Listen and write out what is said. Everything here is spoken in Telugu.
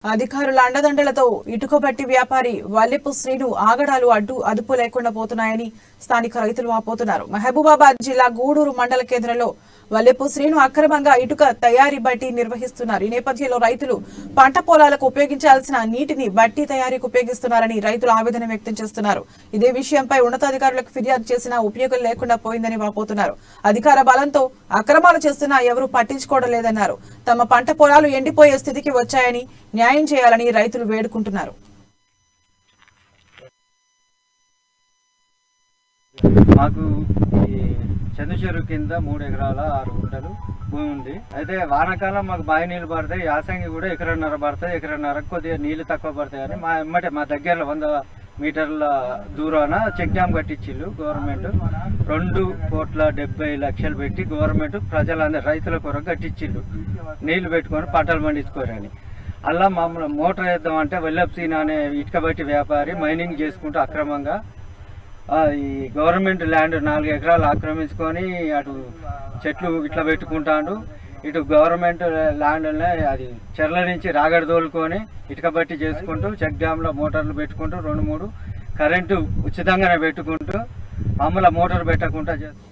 అధికారుల అండదండలతో ఇటుకబట్టి వ్యాపారి వల్లెపు శ్రీను ఆగడాలు అదుపు లేకుండా పోతున్నాయని స్థానిక రైతులు వాపోతున్నారు. మహబూబాబాద్ జిల్లా గూడూరు మండల కేంద్రంలో వల్లెపు శ్రీను అక్రమంగా ఇటుక తయారీ బట్టి నిర్వహిస్తున్నారు. ఈ నేపథ్యంలో రైతులు పంట పొలాలకు ఉపయోగించాల్సిన నీటిని బట్టి తయారీకి ఉపయోగిస్తున్నారని రైతులు ఆవేదన వ్యక్తం చేస్తున్నారు. ఇదే విషయంపై ఉన్నతాధికారులకు ఫిర్యాదు చేసినా ఉపయోగం లేకుండా పోయిందని వాపోతున్నారు. అధికార బలంతో అక్రమాలు చేస్తున్నా ఎవరూ పట్టించుకోవడం లేదన్నారు. తమ పంట పొలాలు ఎండిపోయే స్థితికి వచ్చాయని న్యాయం చేయాలని రైతులు వేడుకుంటున్నారు. మాకు ఈ చంద్రచెరువు కింద 3 ఎకరాల 6 గుంటలు భూమి ఉంది. అయితే వానాకాలం మాకు బావి నీళ్ళు పడతాయి, యాసంగి కూడా ఎకరన్నర పడతాయి. ఎకరన్నర కొద్దిగా నీళ్లు తక్కువ పడతాయని మా దగ్గరలో 100 మీటర్ల దూరాన చెక్ డ్యామ్ కట్టించిళ్ళు గవర్నమెంట్. 2,70,00,000 పెట్టి గవర్నమెంట్ ప్రజలందరూ రైతుల కొరకు కట్టించిళ్ళు, నీళ్లు పెట్టుకొని పంటలు పండించుకోరని. అలా మమ్మల్ని మోటార్ వేద్దామంటే వల్లెపు శ్రీను అనే ఇటుక బట్టి వ్యాపారి మైనింగ్ చేసుకుంటూ అక్రమంగా ఈ గవర్నమెంట్ ల్యాండ్ 4 ఎకరాలు ఆక్రమించుకొని అటు చెట్లు ఇట్లా పెట్టుకుంటాడు. ఇటు గవర్నమెంట్ ల్యాండ్నే అది చెర్ల నుంచి రాగడి తోలుకొని ఇటుక బట్టి చేసుకుంటూ చెక్ డ్యామ్లో మోటార్లు పెట్టుకుంటూ 2-3 కరెంటు ఉచితంగానే పెట్టుకుంటూ మమ్మల్ని మోటార్ పెట్టకుండా చేస్తాం.